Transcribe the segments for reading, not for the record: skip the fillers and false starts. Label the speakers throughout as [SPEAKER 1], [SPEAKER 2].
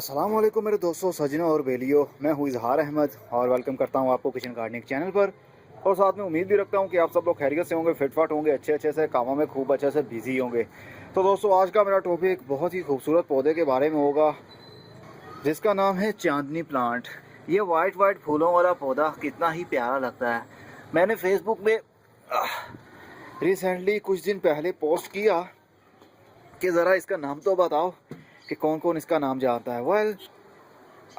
[SPEAKER 1] अस्सलाम वालेकुम मेरे दोस्तों, सजनों और बेलियों। मैं हूँ इजहार अहमद और वेलकम करता हूँ आपको किचन गार्डनिंग चैनल पर। और साथ में उम्मीद भी रखता हूँ कि आप सब लोग खैरियत से होंगे, फिटफाट होंगे, अच्छे से कामों में खूब अच्छे से बिजी होंगे। तो दोस्तों, आज का मेरा टॉपिक बहुत ही खूबसूरत पौधे के बारे में होगा, जिसका नाम है चांदनी प्लांट। ये वाइट वाइट फूलों वाला पौधा कितना ही प्यारा लगता है। मैंने फेसबुक में रिसेंटली कुछ दिन पहले पोस्ट किया कि ज़रा इसका नाम तो बताओ कि कौन कौन इसका नाम जानता है।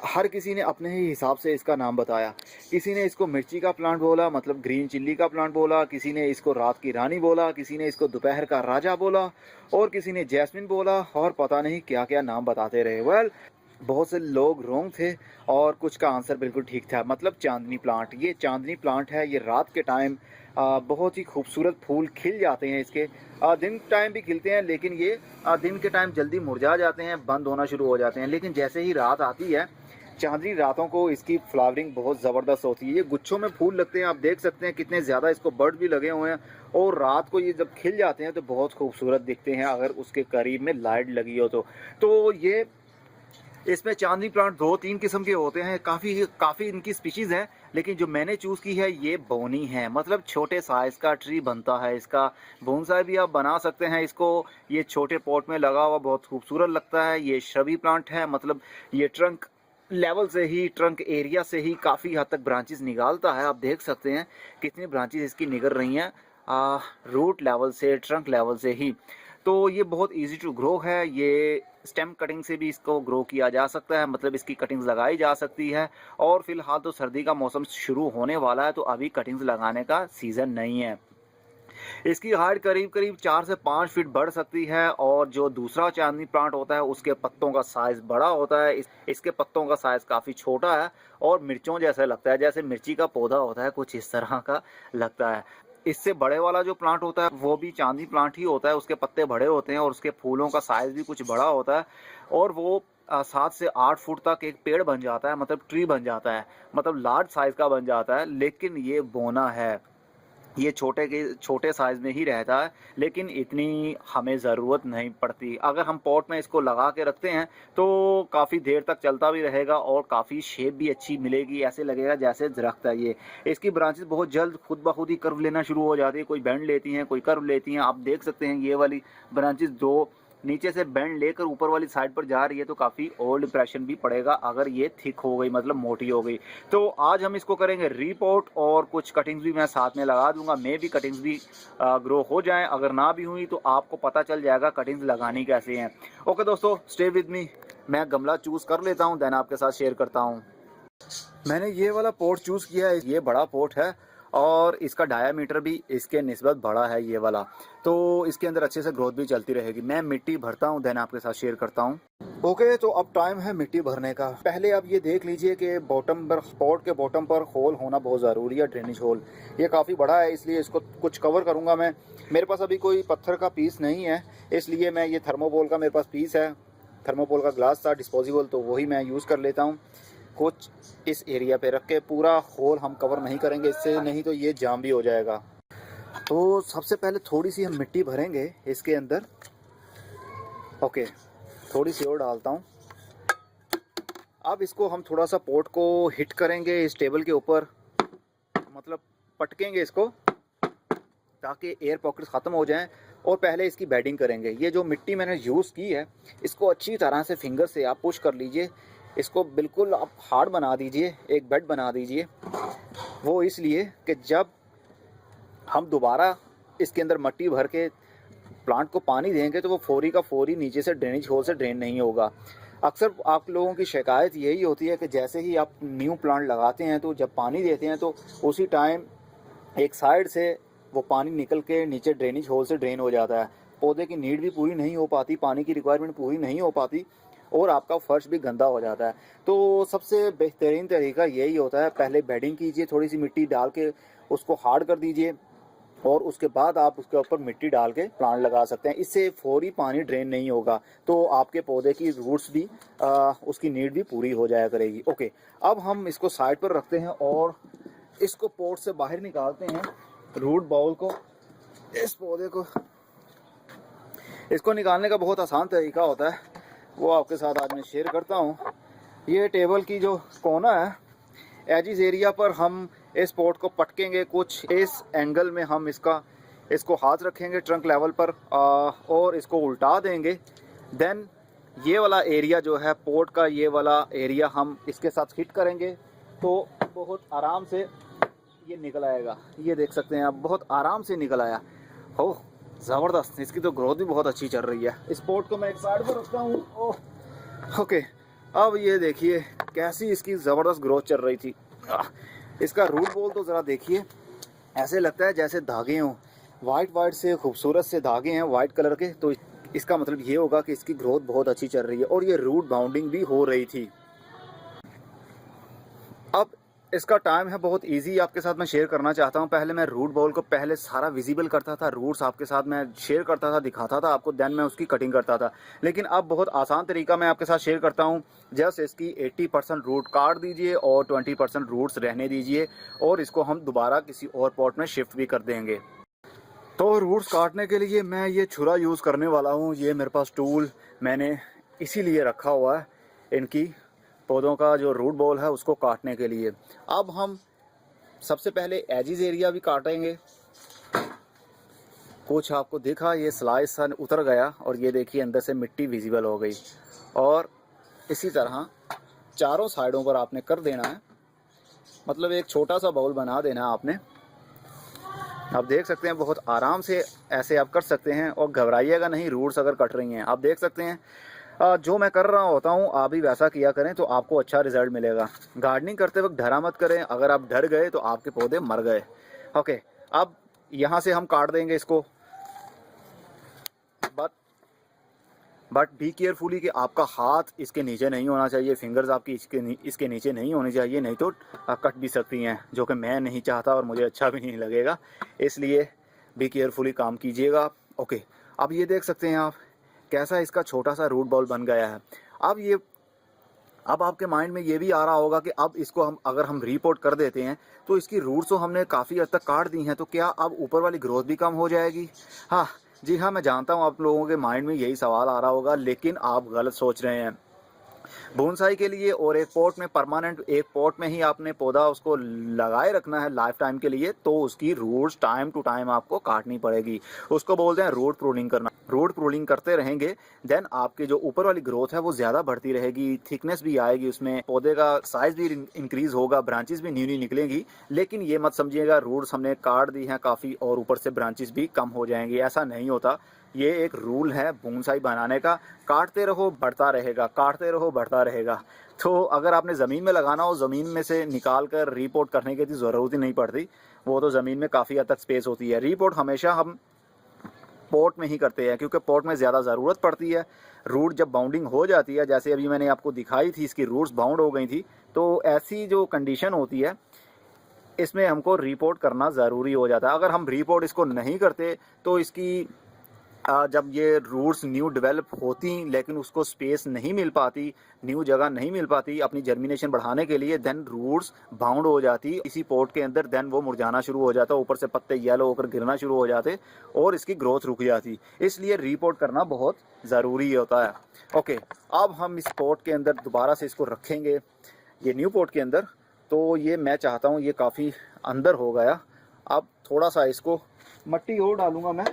[SPEAKER 1] हर किसी ने अपने ही हिसाब से इसका नाम बताया। किसी ने इसको मिर्ची का प्लांट बोला, मतलब ग्रीन चिल्ली का प्लांट बोला, किसी ने इसको रात की रानी बोला, किसी ने इसको दोपहर का राजा बोला, और किसी ने जैस्मिन बोला, और पता नहीं क्या क्या नाम बताते रहे। बहुत से लोग रॉन्ग थे और कुछ का आंसर बिल्कुल ठीक था। मतलब चांदनी प्लांट, ये चांदनी प्लांट है। ये रात के टाइम बहुत ही खूबसूरत फूल खिल जाते हैं इसके। दिन टाइम भी खिलते हैं, लेकिन ये दिन के टाइम जल्दी मुरझा जाते हैं, बंद होना शुरू हो जाते हैं। लेकिन जैसे ही रात आती है, चांदनी रातों को इसकी फ्लावरिंग बहुत ज़बरदस्त होती है। ये गुच्छों में फूल लगते हैं, आप देख सकते हैं कितने ज़्यादा इसको बर्ड भी लगे हुए हैं। और रात को ये जब खिल जाते हैं तो बहुत खूबसूरत दिखते हैं, अगर उसके करीब में लाइट लगी हो तो ये इसमें चांदनी प्लांट दो तीन किस्म के होते हैं, काफ़ी इनकी स्पीशीज़ है। लेकिन जो मैंने चूज़ की है ये बोनी है, मतलब छोटे साइज़ का ट्री बनता है इसका। बोनसाई भी आप बना सकते हैं इसको। ये छोटे पॉट में लगा हुआ बहुत खूबसूरत लगता है। ये श्रबी प्लांट है, मतलब ये ट्रंक लेवल से ही, ट्रंक एरिया से ही काफ़ी हद तक ब्रांचेस निकालता है। आप देख सकते हैं कितनी ब्रांचेस इसकी निकल रही हैं, रूट लेवल से, ट्रंक लेवल से ही। तो ये बहुत इजी टू ग्रो है। ये स्टेम कटिंग से भी इसको ग्रो किया जा सकता है, मतलब इसकी कटिंग्स लगाई जा सकती है। और फिलहाल तो सर्दी का मौसम शुरू होने वाला है, तो अभी कटिंग्स लगाने का सीज़न नहीं है। इसकी हाइट करीब करीब 4 से 5 फीट बढ़ सकती है। और जो दूसरा चांदनी प्लांट होता है उसके पत्तों का साइज़ बड़ा होता है, इसके पत्तों का साइज़ काफ़ी छोटा है और मिर्चों जैसा लगता है, जैसे मिर्ची का पौधा होता है कुछ इस तरह का लगता है। इससे बड़े वाला जो प्लांट होता है वो भी चांदनी प्लांट ही होता है। उसके पत्ते बड़े होते हैं और उसके फूलों का साइज़ भी कुछ बड़ा होता है। और वो 7 से 8 फुट तक एक पेड़ बन जाता है, मतलब ट्री बन जाता है, मतलब लार्ज साइज़ का बन जाता है। लेकिन ये बोना है, ये छोटे साइज़ में ही रहता है, लेकिन इतनी हमें ज़रूरत नहीं पड़ती। अगर हम पॉट में इसको लगा के रखते हैं तो काफ़ी देर तक चलता भी रहेगा और काफ़ी शेप भी अच्छी मिलेगी, ऐसे लगेगा जैसे दरख्त है ये। इसकी ब्रांचेस बहुत जल्द खुद ब खुद ही कर्व लेना शुरू हो जाती है, कोई बेंड लेती हैं, कोई कर्व लेती हैं। आप देख सकते हैं ये वाली ब्रांचेस दो नीचे से बेंड लेकर ऊपर वाली साइड पर जा रही है, तो काफ़ी ओल्ड इंप्रेशन भी पड़ेगा अगर ये थिक हो गई, मतलब मोटी हो गई। तो आज हम इसको करेंगे रीपोर्ट, और कुछ कटिंग्स भी मैं साथ में लगा दूंगा। मे भी कटिंग्स भी ग्रो हो जाएं, अगर ना भी हुई तो आपको पता चल जाएगा कटिंग्स लगानी कैसे हैं। ओके दोस्तों, स्टे विद मी। मैं गमला चूज़ कर लेता हूँ, देन आपके साथ शेयर करता हूँ। मैंने ये वाला पोर्ट चूज़ किया है, ये बड़ा पोर्ट है और इसका डायामीटर भी इसके निस्बत बड़ा है ये वाला, तो इसके अंदर अच्छे से ग्रोथ भी चलती रहेगी। मैं मिट्टी भरता हूँ, देन आपके साथ शेयर करता हूँ। ओके, तो अब टाइम है मिट्टी भरने का। पहले अब ये देख लीजिए कि बॉटम पर, पॉट के बॉटम पर होल होना बहुत ज़रूरी है, ड्रेनेज होल। ये काफ़ी बड़ा है, इसलिए इसको कुछ कवर करूँगा मैं। मेरे पास अभी कोई पत्थर का पीस नहीं है, इसलिए मैं ये थर्मोकोल का मेरे पास पीस है, थर्मोकोल का ग्लास था डिस्पोजेबल, तो वही मैं यूज़ कर लेता हूँ। कुछ इस एरिया पे रख के पूरा होल हम कवर नहीं करेंगे इससे, नहीं तो ये जाम भी हो जाएगा। तो सबसे पहले थोड़ी सी हम मिट्टी भरेंगे इसके अंदर। ओके, थोड़ी सी और डालता हूँ। अब इसको हम थोड़ा सा पोट को हिट करेंगे इस टेबल के ऊपर, मतलब पटकेंगे इसको ताकि एयर पॉकेट्स ख़त्म हो जाएं। और पहले इसकी बेडिंग करेंगे। ये जो मिट्टी मैंने यूज़ की है, इसको अच्छी तरह से फिंगर से आप पुश कर लीजिए, इसको बिल्कुल आप हार्ड बना दीजिए, एक बेड बना दीजिए। वो इसलिए कि जब हम दोबारा इसके अंदर मिट्टी भर के प्लांट को पानी देंगे तो वो फौरी का फौरी नीचे से ड्रेनेज होल से ड्रेन नहीं होगा। अक्सर आप लोगों की शिकायत यही होती है कि जैसे ही आप न्यू प्लांट लगाते हैं तो जब पानी देते हैं तो उसी टाइम एक साइड से वो पानी निकल के नीचे ड्रेनेज होल से ड्रेन हो जाता है। पौधे की नीड भी पूरी नहीं हो पाती, पानी की रिक्वायरमेंट पूरी नहीं हो पाती, और आपका फर्श भी गंदा हो जाता है। तो सबसे बेहतरीन तरीका यही होता है, पहले बेडिंग कीजिए, थोड़ी सी मिट्टी डाल के उसको हार्ड कर दीजिए, और उसके बाद आप उसके ऊपर मिट्टी डाल के प्लांट लगा सकते हैं। इससे फौरी पानी ड्रेन नहीं होगा, तो आपके पौधे की रूट्स भी उसकी नीड भी पूरी हो जाया करेगी। ओके, अब हम इसको साइड पर रखते हैं और इसको पोट से बाहर निकालते हैं। रूट बाउल को, इस पौधे को, इसको निकालने का बहुत आसान तरीका होता है। वो आपके साथ आज मैं शेयर करता हूँ। ये टेबल की जो कोना है, एजिस एरिया पर हम इस पोर्ट को पटकेंगे, कुछ इस एंगल में हम इसको हाथ रखेंगे ट्रंक लेवल पर और इसको उल्टा देंगे। देन ये वाला एरिया जो है पोर्ट का, ये वाला एरिया हम इसके साथ हिट करेंगे तो बहुत आराम से ये निकल आएगा। ये देख सकते हैं आप, बहुत आराम से निकल आया हो, ज़बरदस्त। इसकी तो ग्रोथ भी बहुत अच्छी चल रही है। इस पोर्ट को मैं एक साइड पर रखता हूँ। ओके, अब ये देखिए कैसी इसकी ज़बरदस्त ग्रोथ चल रही थी। इसका रूट बॉल तो ज़रा देखिए, ऐसे लगता है जैसे धागे हों, वाइट से खूबसूरत से धागे हैं वाइट कलर के। तो इसका मतलब ये होगा कि इसकी ग्रोथ बहुत अच्छी चल रही है और ये रूट बाउंडिंग भी हो रही थी। अब इसका टाइम है बहुत इजी, आपके साथ मैं शेयर करना चाहता हूं। पहले मैं रूट बॉल को पहले सारा विजिबल करता था, रूट्स आपके साथ मैं शेयर करता था, दिखाता था आपको, देन मैं उसकी कटिंग करता था। लेकिन अब बहुत आसान तरीका मैं आपके साथ शेयर करता हूं। जस्ट इसकी 80% रूट काट दीजिए और 20% रूट्स रहने दीजिए और इसको हम दोबारा किसी और पॉट में शिफ्ट भी कर देंगे। तो रूट्स काटने के लिए मैं ये छुरा यूज़ करने वाला हूँ। ये मेरे पास टूल मैंने इसीलिए रखा हुआ है, इनकी पौधों का जो रूट बॉल है उसको काटने के लिए। अब हम सबसे पहले एजिस एरिया भी काटेंगे। कुछ आपको दिखा, ये स्लाइस सन उतर गया और ये देखिए अंदर से मिट्टी विजिबल हो गई। और इसी तरह चारों साइडों पर आपने कर देना है, मतलब एक छोटा सा बाउल बना देना है आपने। आप देख सकते हैं बहुत आराम से ऐसे आप कर सकते हैं और घबराइएगा नहीं रूट्स अगर कट रही हैं। आप देख सकते हैं जो मैं कर रहा होता हूँ आप भी वैसा किया करें तो आपको अच्छा रिजल्ट मिलेगा। गार्डनिंग करते वक्त डरा मत करें, अगर आप डर गए तो आपके पौधे मर गए। ओके, अब यहाँ से हम काट देंगे इसको, बट बी केयरफुली कि आपका हाथ इसके नीचे नहीं होना चाहिए, फिंगर्स आपकी इसके नीचे नहीं होनी चाहिए, नहीं तो कट भी सकती हैं, जो कि मैं नहीं चाहता और मुझे अच्छा भी नहीं लगेगा। इसलिए बी केयरफुली काम कीजिएगा। ओके, अब ये देख सकते हैं आप कैसा इसका छोटा सा रूट बॉल बन गया है। अब आपके माइंड में ये भी आ रहा होगा कि अब इसको अगर हम रीपोर्ट कर देते हैं तो इसकी रूट्स तो हमने काफ़ी हद तक काट दी हैं, तो क्या अब ऊपर वाली ग्रोथ भी कम हो जाएगी? हाँ जी हाँ, मैं जानता हूँ आप लोगों के माइंड में यही सवाल आ रहा होगा, लेकिन आप गलत सोच रहे हैं। बोनसाई के लिए और एक पॉट में परमानेंट, एक पॉट में ही आपने पौधा उसको लगाए रखना है लाइफ टाइम के लिए, तो उसकी रूट्स टाइम टू टाइम आपको काटनी पड़ेगी। उसको बोलते हैं रूट प्रूनिंग करना। रूट प्रूनिंग करते रहेंगे देन आपके जो ऊपर वाली ग्रोथ है वो ज़्यादा बढ़ती रहेगी, थिकनेस भी आएगी, उसमें पौधे का साइज़ भी इंक्रीज़ होगा, ब्रांचेस भी न्यू निकलेंगी। लेकिन ये मत समझिएगा रूट्स हमने काट दी हैं काफ़ी और ऊपर से ब्रांचेस भी कम हो जाएंगी, ऐसा नहीं होता। ये एक रूल है बोनसाई बनाने का, काटते रहो बढ़ता रहेगा, काटते रहो बढ़ता रहेगा। तो अगर आपने ज़मीन में लगाना हो, ज़मीन में से निकाल कर रीपोर्ट करने की ज़रूरत ही नहीं पड़ती, वो तो ज़मीन में काफ़ी हद तक स्पेस होती है। रीपोर्ट हमेशा हम पॉट में ही करते हैं क्योंकि पॉट में ज़्यादा ज़रूरत पड़ती है। रूट जब बाउंडिंग हो जाती है, जैसे अभी मैंने आपको दिखाई थी इसकी रूट्स बाउंड हो गई थी, तो ऐसी जो कंडीशन होती है इसमें हमको रीपोर्ट करना ज़रूरी हो जाता है। अगर हम रीपोर्ट इसको नहीं करते तो इसकी जब ये रूट्स न्यू डेवलप होती लेकिन उसको स्पेस नहीं मिल पाती, न्यू जगह नहीं मिल पाती अपनी जर्मिनेशन बढ़ाने के लिए, देन रूट्स बाउंड हो जाती इसी पॉट के अंदर, देन वो मुरझाना शुरू हो जाता, ऊपर से पत्ते येलो होकर गिरना शुरू हो जाते और इसकी ग्रोथ रुक जाती। इसलिए रीपोर्ट करना बहुत ज़रूरी होता है। ओके, अब हम इस पॉट के अंदर दोबारा से इसको रखेंगे, ये न्यू पॉट के अंदर। तो ये मैं चाहता हूँ ये काफ़ी अंदर हो गया। अब थोड़ा सा इसको मिट्टी और डालूँगा मैं।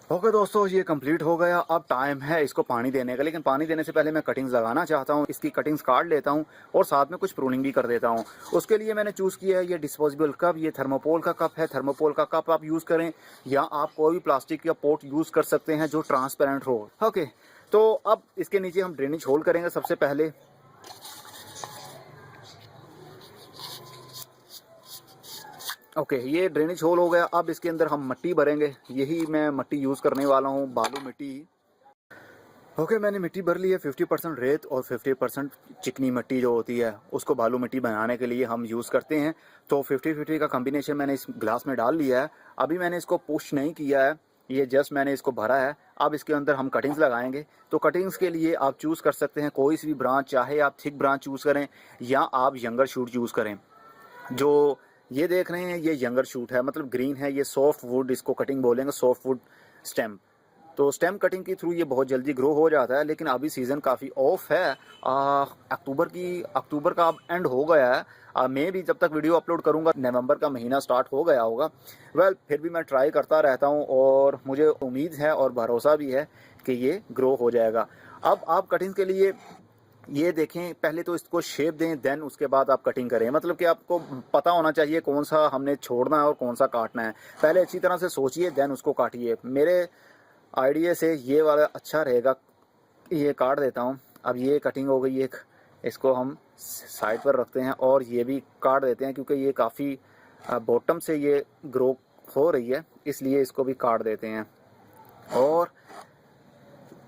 [SPEAKER 1] ओके दोस्तों, ये कंप्लीट हो गया। अब टाइम है इसको पानी देने का, लेकिन पानी देने से पहले मैं कटिंग्स लगाना चाहता हूँ। इसकी कटिंग्स काट लेता हूँ और साथ में कुछ प्रूनिंग भी कर देता हूँ। उसके लिए मैंने चूज़ किया है ये डिस्पोजेबल कप। ये थर्मोपोल का कप है। थर्मोपोल का कप आप यूज़ करें या आप कोई भी प्लास्टिक या पोट यूज़ कर सकते हैं जो ट्रांसपेरेंट हो। ओके, तो अब इसके नीचे हम ड्रेनेज होल करेंगे सबसे पहले। ओके, ये ड्रेनेज होल हो गया। अब इसके अंदर हम मिट्टी भरेंगे। यही मैं मिट्टी यूज़ करने वाला हूँ, बालू मिट्टी। ओके, मैंने मिट्टी भर ली है। 50% रेत और 50% चिकनी मिट्टी जो होती है उसको बालू मिट्टी बनाने के लिए हम यूज़ करते हैं। तो 50-50 का कॉम्बिनेशन मैंने इस ग्लास में डाल लिया है। अभी मैंने इसको पुश नहीं किया है, ये जस्ट मैंने इसको भरा है। अब इसके अंदर हम कटिंग्स लगाएंगे। तो कटिंग्स के लिए आप चूज़ कर सकते हैं कोई सी भी ब्रांच, चाहे आप थिक ब्रांच चूज़ करें या आप यंगर शूट यूज़ करें। जो ये देख रहे हैं ये यंगर शूट है, मतलब ग्रीन है। ये सॉफ्ट वुड, इसको कटिंग बोलेंगे, सॉफ्ट वुड स्टेम। तो स्टेम कटिंग के थ्रू ये बहुत जल्दी ग्रो हो जाता है। लेकिन अभी सीज़न काफ़ी ऑफ है। अक्टूबर का अब एंड हो गया है। मैं भी जब तक वीडियो अपलोड करूंगा नवंबर का महीना स्टार्ट हो गया होगा। फिर भी मैं ट्राई करता रहता हूं और मुझे उम्मीद है और भरोसा भी है कि ये ग्रो हो जाएगा। अब आप कटिंग के लिए ये देखें, पहले तो इसको शेप दें, देन उसके बाद आप कटिंग करें। मतलब कि आपको पता होना चाहिए कौन सा हमने छोड़ना है और कौन सा काटना है। पहले अच्छी तरह से सोचिए, देन उसको काटिए। मेरे आइडिया से ये वाला अच्छा रहेगा। ये काट देता हूँ। अब ये कटिंग हो गई एक, इसको हम साइड पर रखते हैं और ये भी काट देते हैं क्योंकि ये काफ़ी बॉटम से ये ग्रो हो रही है, इसलिए इसको भी काट देते हैं। और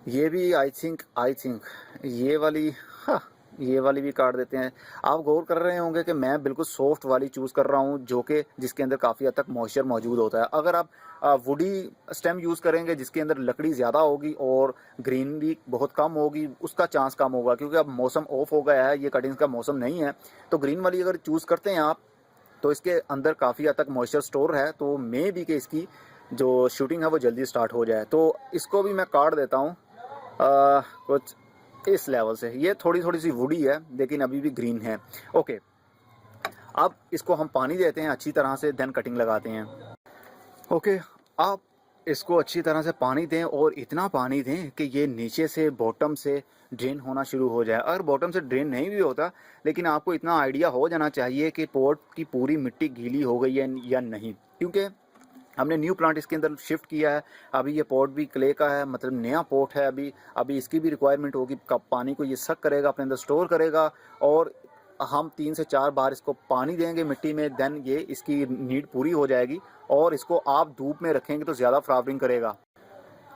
[SPEAKER 1] ये भी आई थिंक ये वाली, हाँ, ये वाली भी काट देते हैं। आप गौर कर रहे होंगे कि मैं बिल्कुल सॉफ्ट वाली चूज़ कर रहा हूँ जो कि जिसके अंदर काफ़ी हद तक मॉइस्चर मौजूद होता है। अगर आप वुडी स्टेम यूज़ करेंगे जिसके अंदर लकड़ी ज़्यादा होगी और ग्रीनरी बहुत कम होगी, उसका चांस कम होगा क्योंकि अब मौसम ऑफ हो गया है, ये कटिंग्स का मौसम नहीं है। तो ग्रीन वाली अगर चूज़ करते हैं आप तो इसके अंदर काफ़ी हद तक मॉइस्चर स्टोर है, तो मे भी कि इसकी जो शूटिंग है वो जल्दी स्टार्ट हो जाए। तो इसको भी मैं काट देता हूँ कुछ इस लेवल से। ये थोड़ी थोड़ी सी वुडी है लेकिन अभी भी ग्रीन है। ओके, अब इसको हम पानी देते हैं अच्छी तरह से, देन कटिंग लगाते हैं। ओके, आप इसको अच्छी तरह से पानी दें और इतना पानी दें कि ये नीचे से बॉटम से ड्रेन होना शुरू हो जाए। अगर बॉटम से ड्रेन नहीं भी होता, लेकिन आपको इतना आइडिया हो जाना चाहिए कि पॉट की पूरी मिट्टी गीली हो गई है या नहीं, क्योंकि हमने न्यू प्लांट इसके अंदर शिफ्ट किया है। अभी ये पॉट भी क्ले का है, मतलब नया पॉट है। अभी इसकी भी रिक्वायरमेंट होगी, कब पानी को ये सक करेगा, अपने अंदर स्टोर करेगा। और हम 3 से 4 बार इसको पानी देंगे मिट्टी में, देन ये इसकी नीड पूरी हो जाएगी। और इसको आप धूप में रखेंगे तो ज़्यादा फ्लावरिंग करेगा।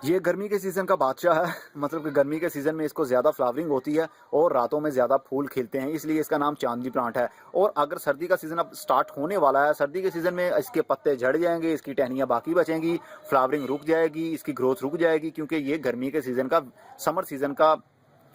[SPEAKER 1] ये गर्मी के सीज़न का बादशाह है। मतलब कि गर्मी के सीज़न में इसको ज़्यादा फ्लावरिंग होती है और रातों में ज़्यादा फूल खिलते हैं, इसलिए इसका नाम चांदनी प्लांट है। और अगर सर्दी का सीज़न अब स्टार्ट होने वाला है, सर्दी के सीज़न में इसके पत्ते झड़ जाएंगे, इसकी टहनियाँ बाकी बचेंगी, फ्लावरिंग रुक जाएगी, इसकी ग्रोथ रुक जाएगी, क्योंकि ये गर्मी के सीज़न का, समर सीज़न का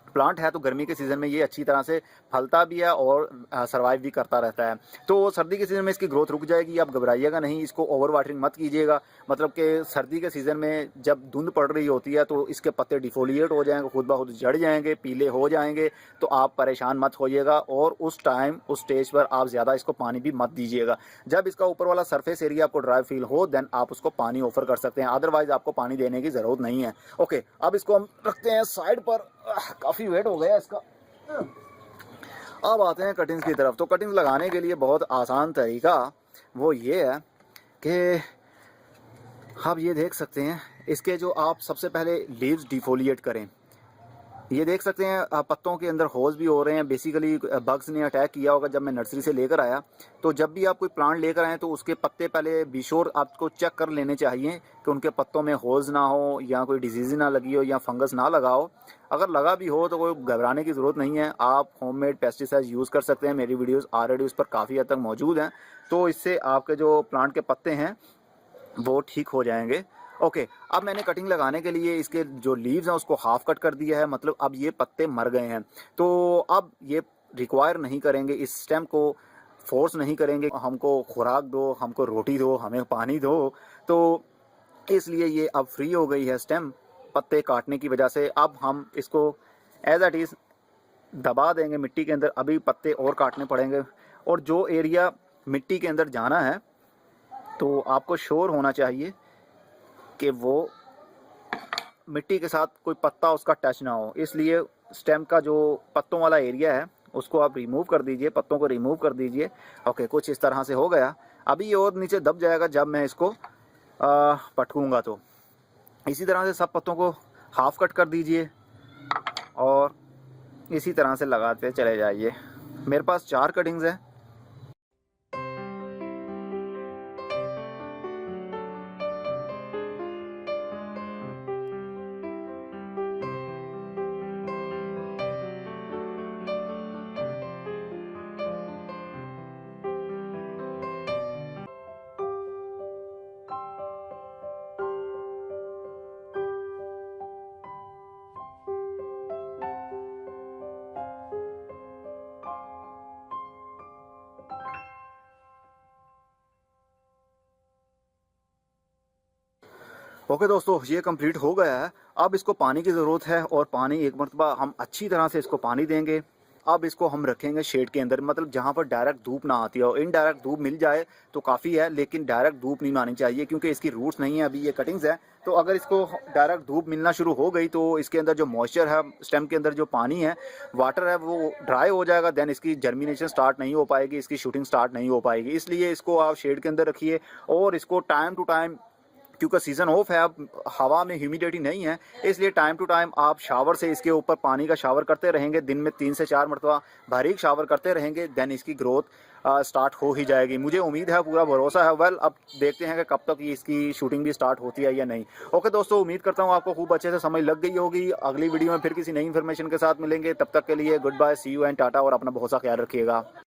[SPEAKER 1] प्लांट है। तो गर्मी के सीज़न में ये अच्छी तरह से फलता भी है और सर्वाइव भी करता रहता है। तो सर्दी के सीज़न में इसकी ग्रोथ रुक जाएगी, आप घबराइएगा नहीं, इसको ओवर वाटरिंग मत कीजिएगा। मतलब कि सर्दी के सीज़न में जब धुंध पड़ रही होती है तो इसके पत्ते डिफोलिएट हो जाएंगे, खुद ब खुद झड़ जाएंगे, पीले हो जाएंगे। तो आप परेशान मत होइएगा और उस टाइम, उस स्टेज पर आप ज़्यादा इसको पानी भी मत दीजिएगा। जब इसका ऊपर वाला सरफेस एरिया आपको ड्राई फील हो, देन आप उसको पानी ऑफर कर सकते हैं, अदरवाइज आपको पानी देने की ज़रूरत नहीं है। ओके, अब इसको हम रखते हैं साइड पर। काफ़ी वेट हो गया इसका। अब आते हैं कटिंग्स की तरफ। तो कटिंग्स लगाने के लिए बहुत आसान तरीका वो ये है कि आप ये देख सकते हैं, इसके जो आप सबसे पहले लीव्स डिफोलिएट करें। ये देख सकते हैं पत्तों के अंदर होल्स भी हो रहे हैं। बेसिकली बग्स ने अटैक किया होगा जब मैं नर्सरी से लेकर आया। तो जब भी आप कोई प्लांट लेकर आएँ तो उसके पत्ते पहले बिशोर आपको चेक कर लेने चाहिए कि उनके पत्तों में होल्स ना हो या कोई डिजीज़ ना लगी हो या फंगस ना लगा हो। अगर लगा भी हो तो कोई घबराने की ज़रूरत नहीं है, आप होममेड पेस्टिसाइड यूज़ कर सकते हैं। मेरी वीडियोज़ ऑलरेडी उस पर काफ़ी हद तक मौजूद हैं, तो इससे आपके जो प्लांट के पत्ते हैं वो ठीक हो जाएंगे। ओके, अब मैंने कटिंग लगाने के लिए इसके जो लीव्स हैं उसको हाफ कट कर दिया है, मतलब अब ये पत्ते मर गए हैं। तो अब ये रिक्वायर नहीं करेंगे, इस स्टेम को फोर्स नहीं करेंगे, हमको खुराक दो, हमको रोटी दो, हमें पानी दो। तो इसलिए ये अब फ्री हो गई है स्टेम पत्ते काटने की वजह से। अब हम इसको एज इट इज़ दबा देंगे मिट्टी के अंदर। अभी पत्ते और काटने पड़ेंगे। और जो एरिया मिट्टी के अंदर जाना है तो आपको श्योर होना चाहिए कि वो मिट्टी के साथ कोई पत्ता उसका टच ना हो, इसलिए स्टेम का जो पत्तों वाला एरिया है उसको आप रिमूव कर दीजिए, पत्तों को रिमूव कर दीजिए। ओके, कुछ इस तरह से हो गया। अभी ये और नीचे दब जाएगा जब मैं इसको पटकूँगा। तो इसी तरह से सब पत्तों को हाफ कट कर दीजिए और इसी तरह से लगाते चले जाइए। मेरे पास 4 कटिंग्स हैं। ओके दोस्तों, ये कंप्लीट हो गया है। अब इसको पानी की ज़रूरत है और पानी एक मरतबा हम अच्छी तरह से इसको पानी देंगे। अब इसको हम रखेंगे शेड के अंदर, मतलब जहाँ पर डायरेक्ट धूप ना आती हो। इनडायरेक्ट धूप मिल जाए तो काफ़ी है, लेकिन डायरेक्ट धूप नहीं आनी चाहिए क्योंकि इसकी रूट्स नहीं है, अभी ये कटिंग्स है। तो अगर इसको डायरेक्ट धूप मिलना शुरू हो गई तो इसके अंदर जो मॉइस्चर है, स्टेम के अंदर जो पानी है, वाटर है, वो ड्राई हो जाएगा। देन इसकी जर्मिनेशन स्टार्ट नहीं हो पाएगी, इसकी शूटिंग स्टार्ट नहीं हो पाएगी। इसलिए इसको आप शेड के अंदर रखिए और इसको टाइम टू टाइम, क्योंकि सीज़न ऑफ है, अब हवा में ह्यूमिडिटी नहीं है, इसलिए टाइम टू टाइम आप शावर से इसके ऊपर पानी का शावर करते रहेंगे। दिन में 3 से 4 मरतबा बारीक शावर करते रहेंगे, देन इसकी ग्रोथ स्टार्ट हो ही जाएगी। मुझे उम्मीद है, पूरा भरोसा है। वेल, अब देखते हैं कि कब तक इसकी शूटिंग भी स्टार्ट होती है या नहीं। ओके दोस्तों, उम्मीद करता हूँ आपको खूब अच्छे से समझ लग गई होगी। अगली वीडियो में फिर किसी नई इन्फॉर्मेशन के साथ मिलेंगे। तब तक के लिए goodbye, see you and tata, और अपना बहुत सा ख्याल रखिएगा।